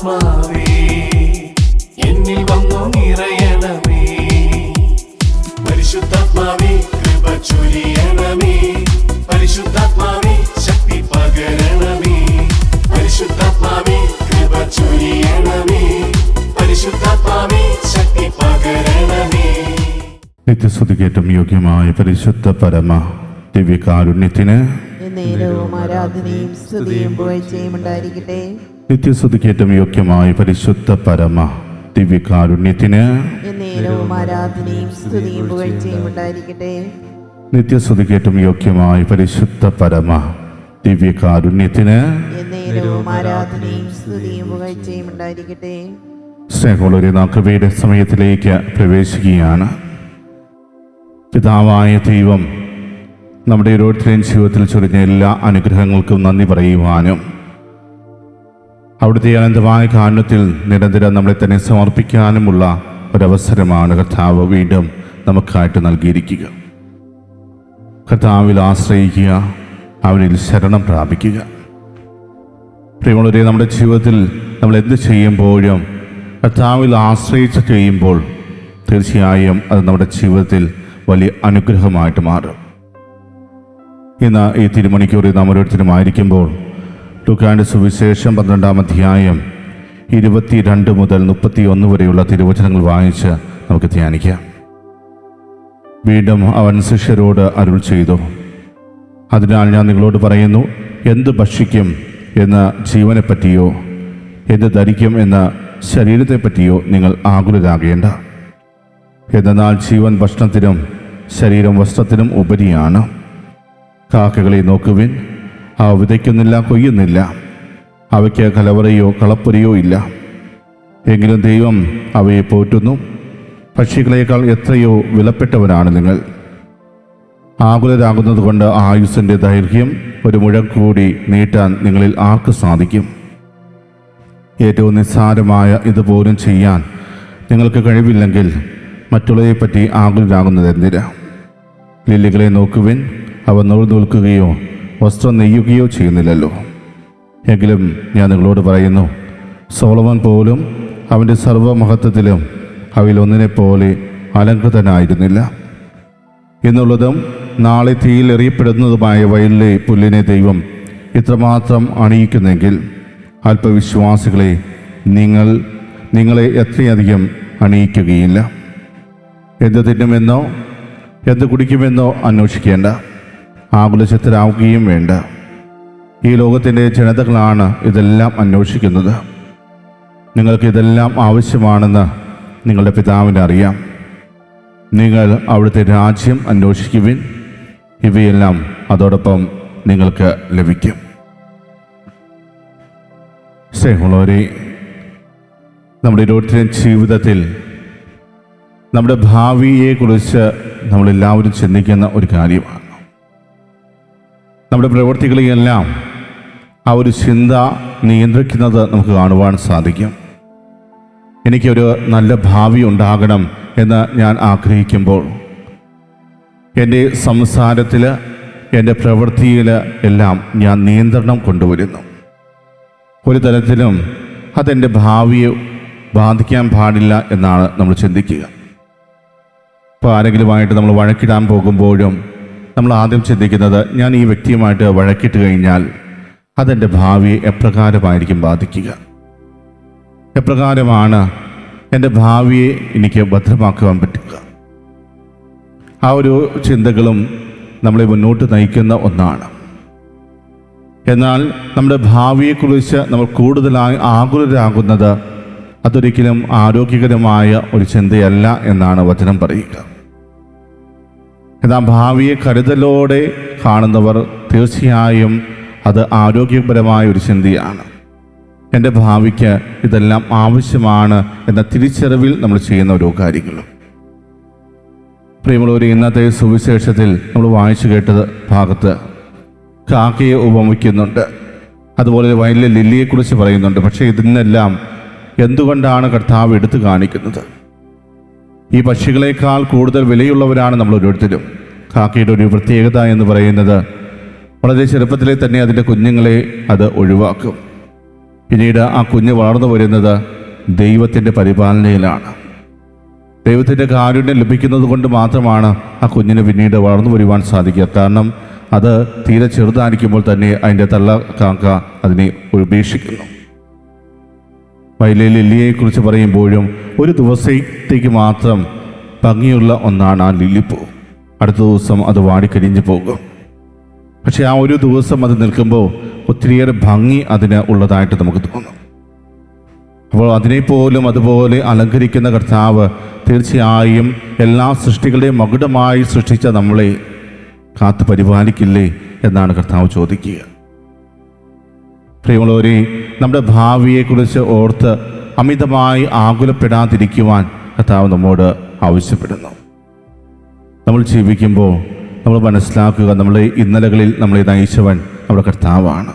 പരിശുദ്ധാത്മാവേ എന്നിൽ വന്നു നിറയണമേ. പരിശുദ്ധാത്മാവേ കൃപ ചൊരിയണമേ. പരിശുദ്ധാത്മാവേ ശക്തി പകരണമേ. പരിശുദ്ധാത്മാവേ കൃപ ചൊരിയണമേ. പരിശുദ്ധാത്മാവേ ശക്തി പകരണമേ. നിത്യസ്തുതിക്കേറ്റം യോഗ്യമായ പരിശുദ്ധ പരമ ദിവ്യകാരുണ്യത്തിന് നേരവും ആരാധനയും സ്തുതിയും പുകഴ്ചയും ഉണ്ടായിരിക്കട്ടെ. നിത്യസ്തുതിക്കേറ്റം യോഗ്യമായ പരിശുദ്ധ പരമ ദിവ്യകാരുണ്യത്തിന് നേരവും ആരാധനയും സ്തുതിയും പുകഴ്ചയും ഉണ്ടായിരിക്കട്ടെ. നിത്യസ്തുതിക്കേറ്റം യോഗ്യമായ പരിശുദ്ധ പരമ ദിവ്യകാരുണ്യത്തിന് നേരവും ആരാധനയും സ്തുതിയും പുകഴ്ചയും ഉണ്ടായിരിക്കട്ടെ. സ്നേഹമുള്ളവരെ, നാം കൃപയുടെ സമയത്തിലേക്ക് പ്രവേശിക്കുകയാണ്. പിതാവായ ദൈവം നമ്മുടെ ഓരോരുത്തരുടെയും ജീവിതത്തിൽ ചൊരിഞ്ഞ എല്ലാ അനുഗ്രഹങ്ങൾക്കും നന്ദി പറയുവാനും അവിടുത്തെ അനന്തമായ കാരുണ്യത്തിൽ നിരന്തരം നമ്മളെ തന്നെ സമർപ്പിക്കാനുമുള്ള ഒരവസരമാണ് കർത്താവ് വീണ്ടും നമുക്കായിട്ട് നൽകിയിരിക്കുക. കർത്താവിൽ ആശ്രയിക്കുക, അവനിൽ ശരണം പ്രാപിക്കുക. പ്രിയമുള്ളവരെ, നമ്മുടെ ജീവിതത്തിൽ നമ്മൾ എന്ത് ചെയ്യുമ്പോഴും കർത്താവിൽ ആശ്രയിച്ച് ചെയ്യുമ്പോൾ തീർച്ചയായും അത് നമ്മുടെ ജീവിതത്തിൽ വലിയ അനുഗ്രഹമായിട്ട് മാറും. ഇന്ന് ഈ തിരുമണിക്കൂറിൽ നാം ഓരോരുത്തരുമായിരിക്കുമ്പോൾ ലൂക്കായുടെ സുവിശേഷം 12-ാം അധ്യായം 22 മുതൽ 31 വരെയുള്ള തിരുവചനങ്ങൾ വായിച്ച് നമുക്ക് ധ്യാനിക്കാം. വീണ്ടും അവൻ ശിഷ്യരോട് അരുൾ ചെയ്തു, അതിനാൽ ഞാൻ നിങ്ങളോട് പറയുന്നു, എന്ത് ഭക്ഷിക്കും എന്ന ജീവനെപ്പറ്റിയോ എന്ത് ധരിക്കും എന്ന ശരീരത്തെപ്പറ്റിയോ നിങ്ങൾ ആകുലരാകേണ്ട. എന്നാൽ ജീവൻ ഭക്ഷണത്തിനും ശരീരം വസ്ത്രത്തിനും ഉപരിയാണ്. കാക്കകളെ നോക്കുവിൻ, അവ വിതയ്ക്കുന്നില്ല, കൊയ്യുന്നില്ല, അവയ്ക്ക് കലവറയോ കളപ്പുരയോ ഇല്ല, എങ്കിലും ദൈവം അവയെ പോറ്റുന്നു. പക്ഷികളേക്കാൾ എത്രയോ വിലപ്പെട്ടവരാണ് നിങ്ങൾ. ആകുലരാകുന്നത് കൊണ്ട് ആയുസ്സിൻ്റെ ദൈർഘ്യം ഒരു മുഴം കൂടി നീട്ടാൻ നിങ്ങളിൽ ആർക്ക് സാധിക്കും? ഏറ്റവും നിസ്സാരമായ ഇതുപോലും ചെയ്യാൻ നിങ്ങൾക്ക് കഴിവില്ലെങ്കിൽ മറ്റുള്ളവരെപ്പറ്റി ആകുലരാകുന്നത് എന്തിന്? ലില്ലികളെ നോക്കുവിൻ, അവ നൂൽ നിൽക്കുകയോ വസ്ത്രം നെയ്യുകയോ ചെയ്യുന്നില്ലല്ലോ. എങ്കിലും ഞാൻ നിങ്ങളോട് പറയുന്നു, സോളമൻ പോലും അവൻ്റെ സർവ്വമഹത്വത്തിലും അവയിൽ ഒന്നിനെപ്പോലെ അലങ്കൃതനായിരുന്നില്ല. എന്നുള്ളതും നാളെ തീയിൽ എറിയപ്പെടുന്നതുമായ വയലിലെ പുല്ലിനെ ദൈവം ഇത്രമാത്രം അണിയിക്കുന്നെങ്കിൽ അല്പവിശ്വാസികളെ നിങ്ങളെ എത്രയധികം അണിയിക്കുകയില്ല. എന്ത് തിന്നുമെന്നോ എന്ത് കുടിക്കുമെന്നോ അന്വേഷിക്കേണ്ട, ആകുലചിത്തരാവുകയും വേണ്ട. ഈ ലോകത്തിൻ്റെ ജനതകളാണ് ഇതെല്ലാം അന്വേഷിക്കുന്നത്. നിങ്ങൾക്ക് ഇതെല്ലാം ആവശ്യമാണെന്ന് നിങ്ങളുടെ പിതാവിന് അറിയാം. നിങ്ങൾ അവിടുത്തെ രാജ്യം അന്വേഷിക്കുവിൻ, ഇവയെല്ലാം അതോടൊപ്പം നിങ്ങൾക്ക് ലഭിക്കും. സ്നേഹമുള്ളവരെ, നമ്മുടെ ഓരോരുത്തരുടെയും ജീവിതത്തിൽ നമ്മുടെ ഭാവിയെക്കുറിച്ച് നമ്മളെല്ലാവരും ചിന്തിക്കുന്ന ഒരു കാര്യമാണ്. നമ്മുടെ പ്രവൃത്തികളെയെല്ലാം ആ ഒരു ചിന്ത നിയന്ത്രിക്കുന്നത് നമുക്ക് കാണുവാൻ സാധിക്കും. എനിക്കൊരു നല്ല ഭാവി ഉണ്ടാകണം എന്ന് ഞാൻ ആഗ്രഹിക്കുമ്പോൾ എൻ്റെ സംസാരത്തിൽ, എൻ്റെ പ്രവൃത്തിയിൽ എല്ലാം ഞാൻ നിയന്ത്രണം കൊണ്ടുവരുന്നു. ഒരു തരത്തിലും അതെൻ്റെ ഭാവിയെ ബാധിക്കാൻ പാടില്ല എന്നാണ് നമ്മൾ ചിന്തിക്കുക. ഇപ്പോൾ ആരെങ്കിലുമായിട്ട് നമ്മൾ വഴക്കിടാൻ പോകുമ്പോഴും നമ്മൾ ആദ്യം ചിന്തിക്കുന്നത്, ഞാൻ ഈ വ്യക്തിയുമായിട്ട് വഴക്കിട്ട് കഴിഞ്ഞാൽ അതെൻ്റെ ഭാവിയെ എപ്രകാരമായിരിക്കും ബാധിക്കുക, എപ്രകാരമാണ് എൻ്റെ ഭാവിയെ എനിക്ക് ഭദ്രമാക്കുവാൻ പറ്റുക. ആ ഒരു ചിന്തകളും നമ്മളെ മുന്നോട്ട് നയിക്കുന്ന ഒന്നാണ്. എന്നാൽ നമ്മുടെ ഭാവിയെക്കുറിച്ച് നമ്മൾ കൂടുതലായി ആകുലരാകുന്നത് അതൊരിക്കലും ആരോഗ്യകരമായ ഒരു ചിന്തയല്ല എന്നാണ് വചനം പറയുക. എന്നാൽ ഭാവിയെ കരുതലോടെ കാണുന്നവർ തീർച്ചയായും അത് ആരോഗ്യപരമായ ഒരു ചിന്തയാണ്. എൻ്റെ ഭാവിക്ക് ഇതെല്ലാം ആവശ്യമാണ് എന്ന തിരിച്ചറിവിൽ നമ്മൾ ചെയ്യുന്ന ഓരോ കാര്യങ്ങളും. പ്രിയമുള്ളവർ, ഇന്നത്തെ സുവിശേഷത്തിൽ നമ്മൾ വായിച്ചു കേട്ടത് ഭാഗത്ത് കാക്കയെ ഉപമിക്കുന്നുണ്ട്, അതുപോലെ വയലിലെ ലില്ലിയെക്കുറിച്ച് പറയുന്നുണ്ട്. പക്ഷേ ഇതിനെല്ലാം എന്തുകൊണ്ടാണ് കർത്താവ് എടുത്തു കാണിക്കുന്നത്? ഈ പക്ഷികളെക്കാൾ കൂടുതൽ വിലയുള്ളവരാണ് നമ്മൾ ഓരോരുത്തരും. കാക്കയുടെ ഒരു പ്രത്യേകത എന്ന് പറയുന്നത് വളരെ ചെറുപ്പത്തിലെ തന്നെ അതിൻ്റെ കുഞ്ഞുങ്ങളെ അത് ഒഴിവാക്കും. പിന്നീട് ആ കുഞ്ഞ് വളർന്നു വരുന്നത് ദൈവത്തിൻ്റെ പരിപാലനയിലാണ്. ദൈവത്തിൻ്റെ കാരുണ്യം ലഭിക്കുന്നത് കൊണ്ട് മാത്രമാണ് ആ കുഞ്ഞിന് പിന്നീട് വളർന്നു വരുവാൻ സാധിക്കുക. കാരണം അത് തീരെ ചെറുതായിരിക്കുമ്പോൾ തന്നെ അതിൻ്റെ തള്ള കാക്ക അതിനെ ഉപേക്ഷിക്കുന്നു. വയലിലെ ലില്ലിയെക്കുറിച്ച് പറയുമ്പോഴും ഒരു ദിവസത്തേക്ക് മാത്രം ഭംഗിയുള്ള ഒന്നാണ് ആ ലില്ലിപ്പൂ. അടുത്ത ദിവസം അത് വാടിക്കരിഞ്ഞു പോകും. പക്ഷേ ആ ഒരു ദിവസം അത് നിൽക്കുമ്പോൾ ഒത്തിരിയേറെ ഭംഗി അതിന് ഉള്ളതായിട്ട് നമുക്ക് തോന്നും. അപ്പോൾ അതിനെപ്പോലും അതുപോലെ അലങ്കരിക്കുന്ന കർത്താവ് തീർച്ചയായും എല്ലാ സൃഷ്ടികളുടെയും മകുടമായി സൃഷ്ടിച്ച നമ്മളെ കാത്തു പരിപാലിക്കില്ലേ എന്നാണ് കർത്താവ് ചോദിക്കുക. പ്രിയമുള്ളവരെ, നമ്മുടെ ഭാവിയെക്കുറിച്ച് ഓർത്ത് അമിതമായി ആകുലപ്പെടാതിരിക്കുവാൻ കർത്താവ് നമ്മോട് ആവശ്യപ്പെടുന്നു. നമ്മൾ ജീവിക്കുമ്പോൾ നമ്മൾ മനസ്സിലാക്കുക, നമ്മളെ ഇന്നലകളിൽ നമ്മളെ നയിച്ചവൻ നമ്മുടെ കർത്താവാണ്.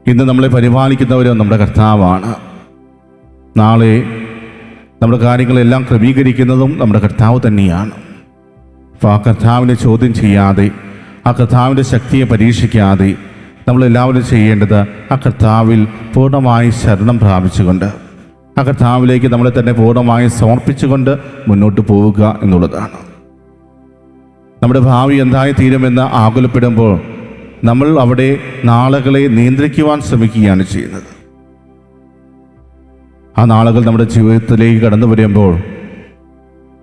ഇന്ന് നമ്മളെ പരിപാലിക്കുന്നവരും നമ്മുടെ കർത്താവാണ്. നാളെ നമ്മുടെ കാര്യങ്ങളെല്ലാം ക്രമീകരിക്കുന്നതും നമ്മുടെ കർത്താവ് തന്നെയാണ്. അപ്പോൾ ആ കർത്താവിനെ ചോദ്യം ചെയ്യാതെ, ആ കർത്താവിൻ്റെ ശക്തിയെ പരീക്ഷിക്കാതെ നമ്മളെല്ലാവരും ചെയ്യേണ്ടത് ആ കർത്താവിൽ പൂർണ്ണമായി ശരണം പ്രാപിച്ചുകൊണ്ട്, ആ കർത്താവിലേക്ക് നമ്മളെ തന്നെ പൂർണ്ണമായി സമർപ്പിച്ചുകൊണ്ട് മുന്നോട്ട് പോവുക എന്നുള്ളതാണ്. നമ്മുടെ ഭാവി എന്തായി തീരുമെന്ന് ആകുലപ്പെടുമ്പോൾ നമ്മൾ അവിടെ നാളുകളെ നിയന്ത്രിക്കുവാൻ ശ്രമിക്കുകയാണ് ചെയ്യുന്നത്. ആ നാളുകൾ നമ്മുടെ ജീവിതത്തിലേക്ക് കടന്നു വരുമ്പോൾ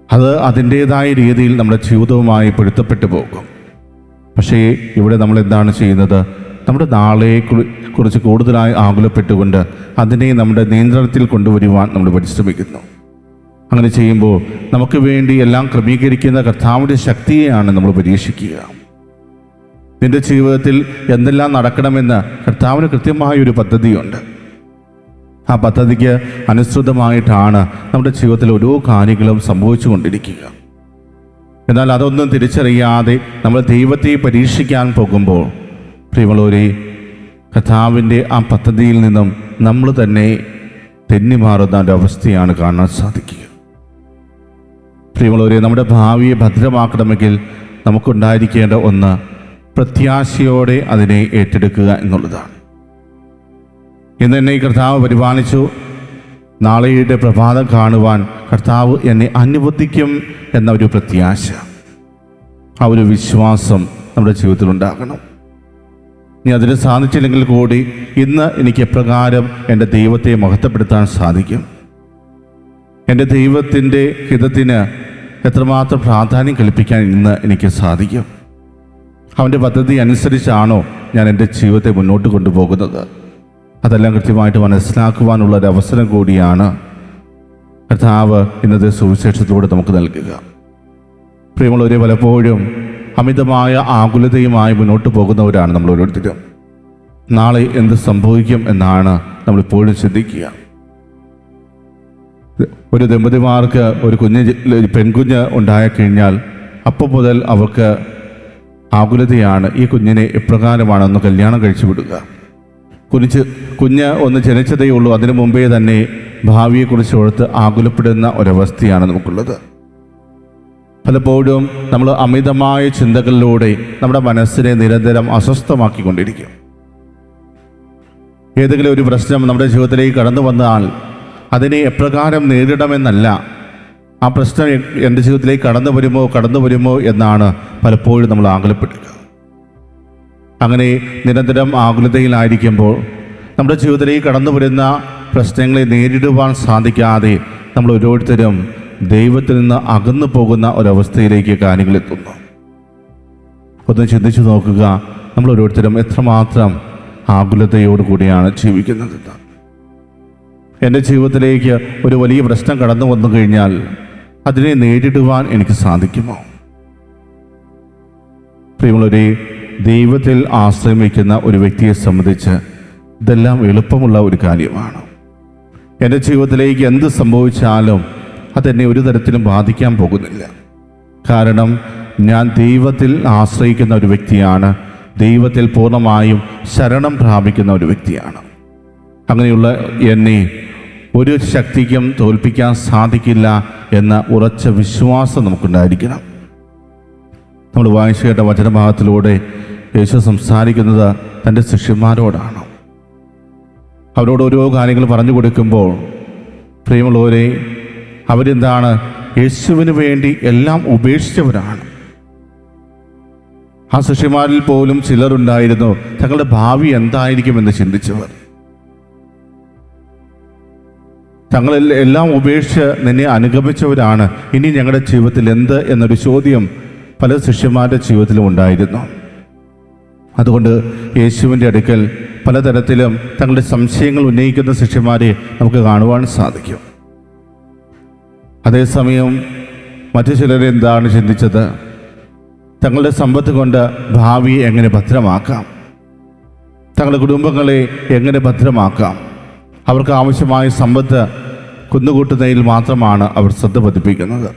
അത് അതിൻ്റേതായ രീതിയിൽ നമ്മുടെ ജീവിതവുമായി പൊരുത്തപ്പെട്ടു പോകും. പക്ഷേ ഇവിടെ നമ്മൾ എന്താണ് ചെയ്യുന്നത്? നമ്മുടെ നാളെയെ കുറിച്ച് കൂടുതലായി ആകുലപ്പെട്ടുകൊണ്ട് അതിനെ നമ്മുടെ നിയന്ത്രണത്തിൽ കൊണ്ടുവരുവാൻ നമ്മൾ പരിശ്രമിക്കുന്നു. അങ്ങനെ ചെയ്യുമ്പോൾ നമുക്ക് വേണ്ടി എല്ലാം ക്രമീകരിക്കുന്ന കർത്താവിൻ്റെ ശക്തിയെയാണ് നമ്മൾ പരീക്ഷിക്കുക. നിന്റെ ജീവിതത്തിൽ എന്തെല്ലാം നടക്കണമെന്ന് കർത്താവിന് കൃത്യമായൊരു പദ്ധതിയുണ്ട്. ആ പദ്ധതിക്ക് അനുസൃതമായിട്ടാണ് നമ്മുടെ ജീവിതത്തിൽ ഓരോ കാര്യങ്ങളും സംഭവിച്ചു കൊണ്ടിരിക്കുക. എന്നാൽ അതൊന്നും തിരിച്ചറിയാതെ നമ്മൾ ദൈവത്തെ പരീക്ഷിക്കാൻ പോകുമ്പോൾ പ്രിയമുള്ളവരെ, കർത്താവിൻ്റെ ആ പദ്ധതിയിൽ നിന്നും നമ്മൾ തന്നെ തെന്നിമാറുന്ന ഒരവസ്ഥയാണ് കാണാൻ സാധിക്കുക. പ്രിയമുള്ളവരെ, നമ്മുടെ ഭാവിയെ ഭദ്രമാക്കണമെങ്കിൽ നമുക്കുണ്ടായിരിക്കേണ്ട ഒന്ന് പ്രത്യാശയോടെ അതിനെ ഏറ്റെടുക്കുക എന്നുള്ളതാണ്. ഇന്ന് എന്നെ കർത്താവ് പരിപാലിച്ചു, നാളെയുടെ പ്രഭാതം കാണുവാൻ കർത്താവ് എന്നെ അനുവദിക്കും എന്ന ഒരു പ്രത്യാശ, ആ ഒരു വിശ്വാസം നമ്മുടെ ജീവിതത്തിൽ ഉണ്ടാകണം. ഇനി അതിന് സാധിച്ചില്ലെങ്കിൽ കൂടി ഇന്ന് എനിക്ക് എപ്രകാരം എൻ്റെ ദൈവത്തെ മഹത്വപ്പെടുത്താൻ സാധിക്കും, എൻ്റെ ദൈവത്തിൻ്റെ ഹിതത്തിന് എത്രമാത്രം പ്രാധാന്യം കൽപ്പിക്കാൻ ഇന്ന് എനിക്ക് സാധിക്കും, അവൻ്റെ പദ്ധതി അനുസരിച്ചാണോ ഞാൻ എൻ്റെ ജീവിതത്തെ മുന്നോട്ട് കൊണ്ടുപോകുന്നത്, അതെല്ലാം കൃത്യമായിട്ട് മനസ്സിലാക്കുവാനുള്ള ഒരു അവസരം കൂടിയാണ് കർത്താവ് ഇന്നത്തെ സുവിശേഷത്തിലൂടെ നമുക്ക് നൽകുക. പ്രിയമുള്ളവരെ, പലപ്പോഴും അമിതമായ ആകുലതയുമായി മുന്നോട്ട് പോകുന്നവരാണ് നമ്മൾ ഓരോരുത്തരും. നാളെ എന്ത് സംഭവിക്കും എന്നാണ് നമ്മളിപ്പോഴും ചിന്തിക്കുക. ഒരു ദമ്പതിമാർക്ക് ഒരു പെൺകുഞ്ഞ് ഉണ്ടായിക്കഴിഞ്ഞാൽ അപ്പോൾ മുതൽ അവർക്ക് ആകുലതയാണ്, ഈ കുഞ്ഞിനെ എപ്രകാരമാണെന്ന് കല്യാണം കഴിച്ചു വിടുക. കുഞ്ഞ് ഒന്ന് ജനിച്ചതേ ഉള്ളൂ, അതിനു മുമ്പേ തന്നെ ഭാവിയെക്കുറിച്ച് ഓർത്ത് ആകുലപ്പെടുന്ന ഒരവസ്ഥയാണ് നമുക്കുള്ളത്. പലപ്പോഴും നമ്മൾ അമിതമായ ചിന്തകളിലൂടെ നമ്മുടെ മനസ്സിനെ നിരന്തരം അസ്വസ്ഥമാക്കിക്കൊണ്ടിരിക്കും. ഏതെങ്കിലും ഒരു പ്രശ്നം നമ്മുടെ ജീവിതത്തിലേക്ക് കടന്നു വന്നാൽ അതിനെ എപ്രകാരം നേരിടണമെന്നല്ല, ആ പ്രശ്നം എൻ്റെ ജീവിതത്തിലേക്ക് കടന്നു വരുമോ എന്നാണ് പലപ്പോഴും നമ്മൾ ആകുലപ്പെടുക. അങ്ങനെ നിരന്തരം ആകുലതയിലായിരിക്കുമ്പോൾ നമ്മുടെ ജീവിതത്തിലേക്ക് കടന്നു വരുന്ന പ്രശ്നങ്ങളെ നേരിടുവാൻ സാധിക്കാതെ നമ്മൾ ഓരോരുത്തരും ദൈവത്തിൽ നിന്ന് അകന്നു പോകുന്ന ഒരവസ്ഥയിലേക്ക് കാര്യങ്ങളെത്തുന്നു. ഒന്ന് ചിന്തിച്ചു നോക്കുക, നമ്മൾ ഓരോരുത്തരും എത്രമാത്രം ആകുലതയോടുകൂടിയാണ് ജീവിക്കുന്നത്. എൻ്റെ ജീവിതത്തിലേക്ക് ഒരു വലിയ പ്രശ്നം കടന്നു വന്നു കഴിഞ്ഞാൽ അതിനെ നേരിടുവാൻ എനിക്ക് സാധിക്കുമോ? പ്രിയമുള്ളവരെ, ദൈവത്തിൽ ആശ്രയിക്കുന്ന ഒരു വ്യക്തിയെ സംബന്ധിച്ച് ഇതെല്ലാം എളുപ്പമുള്ള ഒരു കാര്യമാണ്. എൻ്റെ ജീവിതത്തിലേക്ക് എന്ത് സംഭവിച്ചാലും അതെന്നെ ഒരു തരത്തിലും ബാധിക്കാൻ പോകുന്നില്ല. കാരണം ഞാൻ ദൈവത്തിൽ ആശ്രയിക്കുന്ന ഒരു വ്യക്തിയാണ്, ദൈവത്തിൽ പൂർണ്ണമായും ശരണം പ്രാപിക്കുന്ന ഒരു വ്യക്തിയാണ്. അങ്ങനെയുള്ള എന്നെ ഒരു ശക്തിക്കും തോൽപ്പിക്കാൻ സാധിക്കില്ല എന്ന ഉറച്ച വിശ്വാസം നമുക്കുണ്ടായിരിക്കണം. നമ്മൾ വായിച്ചു കേട്ട വചനഭാഗത്തിലൂടെ യേശു സംസാരിക്കുന്നത് തൻ്റെ ശിഷ്യന്മാരോടാണ്. അവരോട് ഓരോ കാര്യങ്ങൾ പറഞ്ഞു കൊടുക്കുമ്പോൾ പ്രിയമുള്ളവരെ, അവരെന്താണ്? യേശുവിന് വേണ്ടി എല്ലാം ഉപേക്ഷിച്ചവരാണ്. ആ ശിഷ്യന്മാരിൽ പോലും ചിലരുണ്ടായിരുന്നു തങ്ങളുടെ ഭാവി എന്തായിരിക്കുമെന്ന് ചിന്തിച്ചവർ. എല്ലാം ഉപേക്ഷിച്ച് നിന്നെ അനുഗമിച്ചവരാണ്. ഇനി ഞങ്ങളുടെ ജീവിതത്തിൽ എന്ത് എന്നൊരു ചോദ്യം പല ശിഷ്യന്മാരുടെ ജീവിതത്തിലും ഉണ്ടായിരുന്നു. അതുകൊണ്ട് യേശുവിൻ്റെ അടുക്കൽ പലതരത്തിലും തങ്ങളുടെ സംശയങ്ങൾ ഉന്നയിക്കുന്ന ശിഷ്യന്മാരെ നമുക്ക് കാണുവാൻ സാധിക്കും. അതേസമയം മറ്റു ചിലരെന്താണ് ചിന്തിച്ചത്? തങ്ങളുടെ സമ്പത്ത് കൊണ്ട് ഭാവിയെ എങ്ങനെ ഭദ്രമാക്കാം, തങ്ങളുടെ കുടുംബങ്ങളെ എങ്ങനെ ഭദ്രമാക്കാം, അവർക്ക് ആവശ്യമായ സമ്പത്ത് കുന്നുകൂട്ടുന്നതിൽ മാത്രമാണ് അവർ ശ്രദ്ധ പതിപ്പിക്കുന്നത്.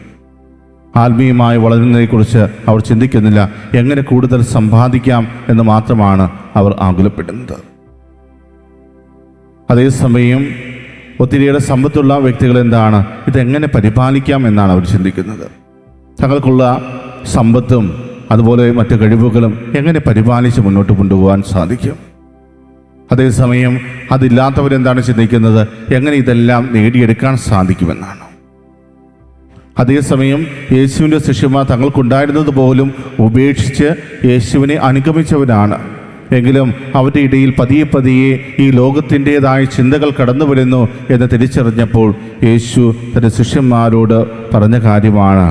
ആത്മീയമായി വളരുന്നതിനെക്കുറിച്ച് അവർ ചിന്തിക്കുന്നില്ല. എങ്ങനെ കൂടുതൽ സമ്പാദിക്കാം എന്ന് മാത്രമാണ് അവർ ആകുലപ്പെടുന്നത്. അതേസമയം ഒത്തിരിയേറെ സമ്പത്തുള്ള വ്യക്തികൾ എന്താണ്? ഇതെങ്ങനെ പരിപാലിക്കാം എന്നാണ് അവർ ചിന്തിക്കുന്നത്. തങ്ങൾക്കുള്ള സമ്പത്തും അതുപോലെ മറ്റ് കഴിവുകളും എങ്ങനെ പരിപാലിച്ച് മുന്നോട്ട് കൊണ്ടുപോകാൻ സാധിക്കും. അതേസമയം അതില്ലാത്തവരെന്താണ് ചിന്തിക്കുന്നത്? എങ്ങനെ ഇതെല്ലാം നേടിയെടുക്കാൻ സാധിക്കുമെന്നാണ്. അതേസമയം യേശുവിൻ്റെ ശിഷ്യന്മാർ തങ്ങൾക്കുണ്ടായിരുന്നത് പോലും ഉപേക്ഷിച്ച് യേശുവിനെ അനുഗമിച്ചവരാണ്. എങ്കിലും അവരുടെ ഇടയിൽ പതിയെ പതിയെ ഈ ലോകത്തിൻ്റെതായ ചിന്തകൾ കടന്നു വരുന്നു എന്ന് തിരിച്ചറിഞ്ഞപ്പോൾ യേശു തൻ്റെ ശിഷ്യന്മാരോട് പറഞ്ഞ കാര്യമാണ്,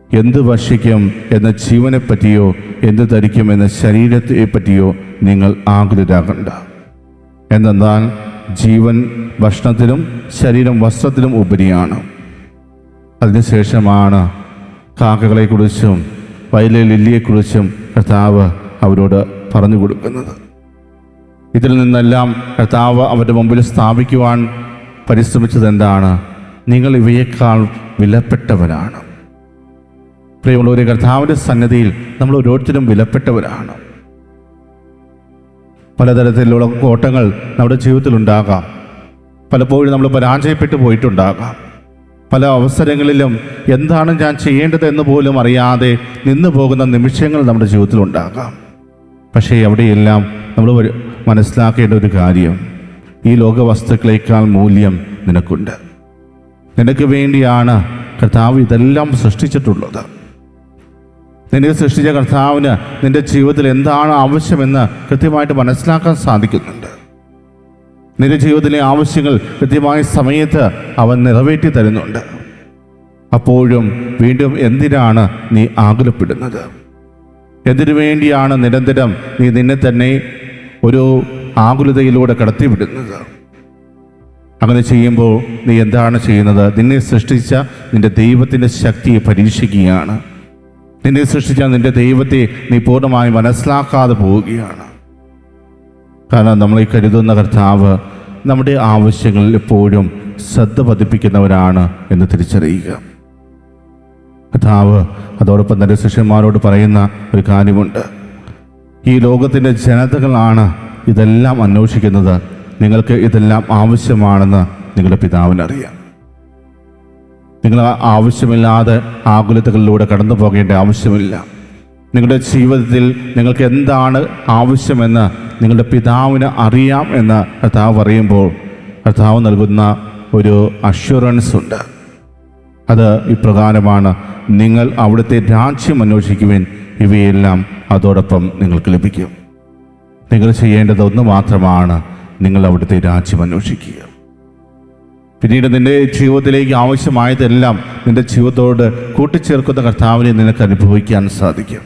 എന്ത് ഭക്ഷിക്കും എന്ന ജീവനെപ്പറ്റിയോ എന്ത് ധരിക്കും എന്ന ശരീരത്തെ പറ്റിയോ നിങ്ങൾ ആകുലരാകണ്ട. എന്നാൽ ജീവൻ ഭക്ഷണത്തിലും ശരീരം വസ്ത്രത്തിലും ഉപരിയാണ്. അതിനുശേഷമാണ് കാക്കകളെക്കുറിച്ചും വയലിലെ ലില്ലിയെക്കുറിച്ചും കർത്താവ് അവരോട് പറഞ്ഞു കൊടുക്കുന്നത്. ഇതിൽ നിന്നെല്ലാം കർത്താവ് അവരുടെ മുമ്പിൽ സ്ഥാപിക്കുവാൻ പരിശ്രമിച്ചത് എന്താണ്? നിങ്ങൾ ഇവയേക്കാൾ വിലപ്പെട്ടവരാണ്. പ്രിയമുള്ളവരെ, കർത്താവിൻ്റെ സന്നിധിയിൽ നമ്മൾ ഓരോരുത്തരും വിലപ്പെട്ടവരാണ്. പലതരത്തിലുള്ള കോട്ടങ്ങൾ നമ്മുടെ ജീവിതത്തിലുണ്ടാകാം. പലപ്പോഴും നമ്മൾ പരാജയപ്പെട്ടു പോയിട്ടുണ്ടാകാം. പല അവസരങ്ങളിലും എന്താണ് ഞാൻ ചെയ്യേണ്ടത് എന്ന് പോലും അറിയാതെ നിന്നു പോകുന്ന നിമിഷങ്ങൾ നമ്മുടെ ജീവിതത്തിലുണ്ടാകാം. പക്ഷേ അവിടെയെല്ലാം നമ്മൾ മനസ്സിലാക്കേണ്ട ഒരു കാര്യം, ഈ ലോകവസ്തുക്കളേക്കാൾ മൂല്യം നിനക്കുണ്ട്. നിനക്ക് വേണ്ടിയാണ് കർത്താവ് ഇതെല്ലാം സൃഷ്ടിച്ചിട്ടുള്ളത്. നിന്നെ സൃഷ്ടിച്ച കർത്താവിന് നിന്റെ ജീവിതത്തിൽ എന്താണ് ആവശ്യമെന്ന് കൃത്യമായിട്ട് മനസ്സിലാക്കാൻ സാധിക്കുന്നുണ്ട്. നിന്റെ ജീവിതത്തിലെ ആവശ്യങ്ങൾ കൃത്യമായ സമയത്ത് അവൻ നിറവേറ്റി തരുന്നുണ്ട്. അപ്പോഴും വീണ്ടും എന്തിനാണ് നീ ആകുലപ്പെടുന്നത്? എന്തിനു വേണ്ടിയാണ് നിരന്തരം നീ നിന്നെ തന്നെ ഒരു ആകുലതയിലൂടെ കടത്തിവിടുന്നത്? അങ്ങനെ ചെയ്യുമ്പോൾ നീ എന്താണ് ചെയ്യുന്നത്? നിന്നെ സൃഷ്ടിച്ച നിന്റെ ദൈവത്തിൻ്റെ ശക്തിയെ പരീക്ഷിക്കുകയാണ്. നിന്നെ സൃഷ്ടിച്ച നിന്റെ ദൈവത്തെ നീ പൂർണ്ണമായി മനസ്സിലാക്കാതെ പോവുകയാണ്. കാരണം നമ്മളെ കരുതുന്ന കർത്താവ് നമ്മുടെ ആവശ്യങ്ങളിൽ എപ്പോഴും ശ്രദ്ധ പതിപ്പിക്കുന്നവരാണ് എന്ന് തിരിച്ചറിയുക. കർത്താവ് അതോടൊപ്പം തൻ്റെ ശിഷ്യന്മാരോട് പറയുന്ന ഒരു കാര്യമുണ്ട്. ഈ ലോകത്തിൻ്റെ ജനതകളാണ് ഇതെല്ലാം അന്വേഷിക്കുന്നത്. നിങ്ങൾക്ക് ഇതെല്ലാം ആവശ്യമാണെന്ന് നിങ്ങളുടെ പിതാവിനറിയാം. നിങ്ങൾ ആവശ്യമില്ലാതെ ആകുലതകളിലൂടെ കടന്നു പോകേണ്ട ആവശ്യമില്ല. നിങ്ങളുടെ ജീവിതത്തിൽ നിങ്ങൾക്ക് എന്താണ് ആവശ്യമെന്ന് നിങ്ങളുടെ പിതാവിന് അറിയാം എന്ന് കർത്താവ് പറയുമ്പോൾ കർത്താവ് നൽകുന്ന ഒരു അഷ്വറൻസ് ഉണ്ട്. അത് ഇപ്രകാരമാണ്: നിങ്ങൾ അവിടുത്തെ രാജ്യം അന്വേഷിക്കുവിൻ, ഇവയെല്ലാം അതോടൊപ്പം നിങ്ങൾക്ക് ലഭിക്കും. നിങ്ങൾ ചെയ്യേണ്ടത് ഒന്ന് മാത്രമാണ്, നിങ്ങൾ അവിടുത്തെ രാജ്യം അന്വേഷിക്കുക. പിന്നീട് നിന്റെ ജീവിതത്തിലേക്ക് ആവശ്യമായതെല്ലാം നിന്റെ ജീവിതത്തോട് കൂട്ടിച്ചേർക്കുന്ന കർത്താവിനെ നിനക്ക് അനുഭവിക്കാൻ സാധിക്കും.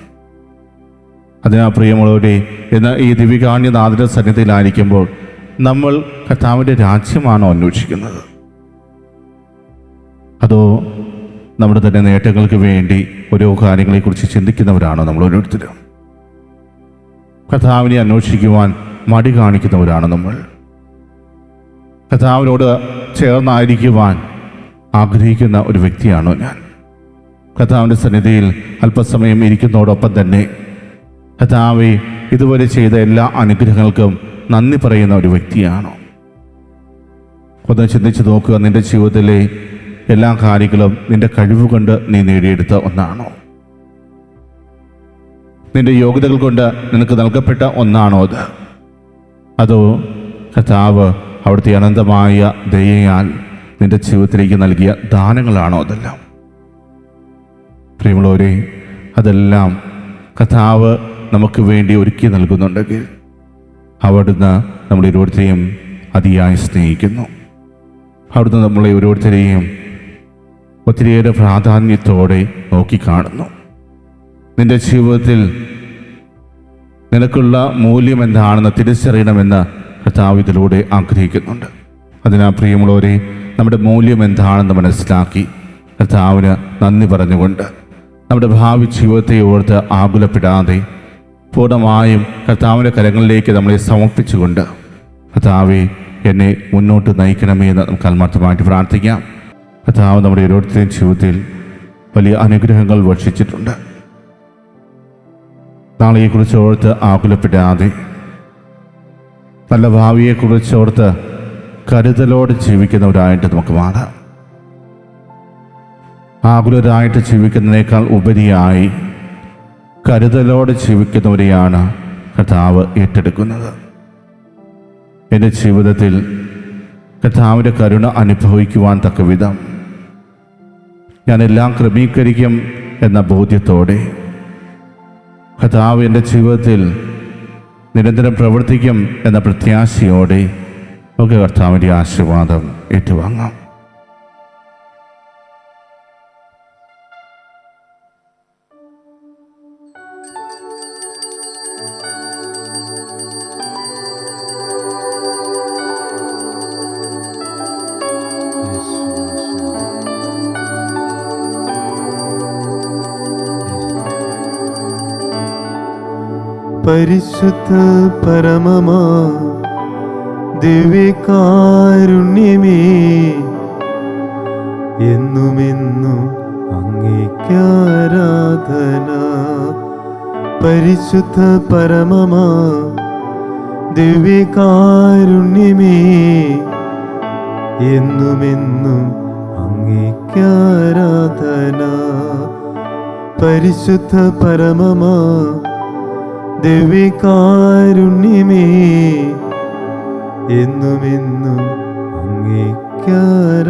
അതിനാൽ പ്രിയമുള്ളവരെ, ഇന്ന് ഈ ദിവികാന്യനാഥന്റെ സന്നിധിയിലായിരിക്കുമ്പോൾ നമ്മൾ കർത്താവിൻ്റെ രാജ്യമാണോ അന്വേഷിക്കുന്നത്? അതോ നമ്മുടെ തന്നെ നേട്ടങ്ങൾക്ക് വേണ്ടി ഓരോ കാര്യങ്ങളെക്കുറിച്ച് ചിന്തിക്കുന്നവരാണോ നമ്മൾ ഓരോരുത്തരും? കർത്താവിനെ അന്വേഷിക്കുവാൻ മടി കാണിക്കുന്നവരാണ് നമ്മൾ. കർത്താവിനോട് ചേർന്നായിരിക്കുവാൻ ആഗ്രഹിക്കുന്ന ഒരു വ്യക്തിയാണോ ഞാൻ? കർത്താവിൻ്റെ സന്നിധിയിൽ അല്പസമയം ഇരിക്കുന്നതോടൊപ്പം തന്നെ കർത്താവെ ഇതുവരെ ചെയ്ത എല്ലാ അനുഗ്രഹങ്ങൾക്കും നന്ദി പറയുന്ന ഒരു വ്യക്തിയാണോ? ഒന്ന് ചിന്തിച്ച് നോക്കുക. നിന്റെ ജീവിതത്തിലെ എല്ലാ കാര്യങ്ങളും നിന്റെ കഴിവുകൊണ്ട് നീ നേടിയെടുത്ത ഒന്നാണോ? നിന്റെ യോഗ്യതകൾ കൊണ്ട് നിനക്ക് നൽകപ്പെട്ട ഒന്നാണോ അത്? അതോ കർത്താവ് അവിടുത്തെ അനന്തമായ ദയയാൽ നിന്റെ ജീവിതത്തിലേക്ക് നൽകിയ ദാനങ്ങളാണോ അതെല്ലാം? പ്രിയമുള്ളവരെ, അതെല്ലാം കർത്താവ് നമുക്ക് വേണ്ടി ഒരുക്കി നൽകുന്നുണ്ടെങ്കിൽ അവിടുന്ന് നമ്മളെ ഓരോരുത്തരെയും അതിയായി സ്നേഹിക്കുന്നു. അവിടുന്ന് നമ്മളെ ഓരോരുത്തരെയും ഒത്തിരിയേറെ പ്രാധാന്യത്തോടെ നോക്കിക്കാണുന്നു. നിന്റെ ജീവിതത്തിൽ നിനക്കുള്ള മൂല്യം എന്താണെന്ന് തിരിച്ചറിയണമെന്ന് കർത്താവ് ഇതിലൂടെ ആഗ്രഹിക്കുന്നുണ്ട്. അതിനാൽ പ്രിയമുള്ളവരെ, നമ്മുടെ മൂല്യം എന്താണെന്ന് മനസ്സിലാക്കി കർത്താവിന് നന്ദി പറഞ്ഞുകൊണ്ട് നമ്മുടെ ഭാവി ജീവിതത്തെ ഓർത്ത് ആകുലപ്പെടാതെ പൂർണ്ണമായും കർത്താവിൻ്റെ കരങ്ങളിലേക്ക് നമ്മളെ സമർപ്പിച്ചുകൊണ്ട് കർത്താവെ എന്നെ മുന്നോട്ട് നയിക്കണമേ എന്ന് നമുക്ക് ആത്മാർത്ഥമായിട്ട് പ്രാർത്ഥിക്കാം. കർത്താവ് നമ്മുടെ ഓരോരുത്തരുടെയും ജീവിതത്തിൽ വലിയ അനുഗ്രഹങ്ങൾ വർഷിച്ചിട്ടുണ്ട്. നാളെയെക്കുറിച്ച് ഓർത്ത് ആകുലപ്പെടാതെ നല്ല ഭാവിയെക്കുറിച്ച് ഓർത്ത് കരുതലോടെ ജീവിക്കുന്നവരായിട്ട് നമുക്ക് മാറാം. ആകുലരായിട്ട് ജീവിക്കുന്നതിനേക്കാൾ ഉപരിയായി കരുതലോടെ ജീവിക്കുന്നവരെയാണ് കർത്താവ് ഏറ്റെടുക്കുന്നത്. എൻ്റെ ജീവിതത്തിൽ കർത്താവിൻ്റെ കരുണ അനുഭവിക്കുവാൻ തക്ക വിധം ഞാനെല്ലാം ക്രമീകരിക്കും എന്ന ബോധ്യത്തോടെ കർത്താവ് എൻ്റെ ജീവിതത്തിൽ നിരന്തരം പ്രവർത്തിക്കും എന്ന പ്രത്യാശയോടെ നമുക്ക് കർത്താവിൻ്റെ ആശീർവാദം ഏറ്റുവാങ്ങാം. പരിശുദ്ധ പരമമാ ദിവ്യകാരുണ്യമേ, എന്നുമെന്നും അങ്ങേക്കാരാധന. പരിശുദ്ധ പരമമാ ദിവ്യകാരുണ്യമേ, എന്നുമെന്നും അങ്ങേക്കാരാധന. പരിശുദ്ധ പരമമാ ദിവ്യകാരുണ്യമേ, എന്നുമെന്നും അങ്ങേക്കാരാധന.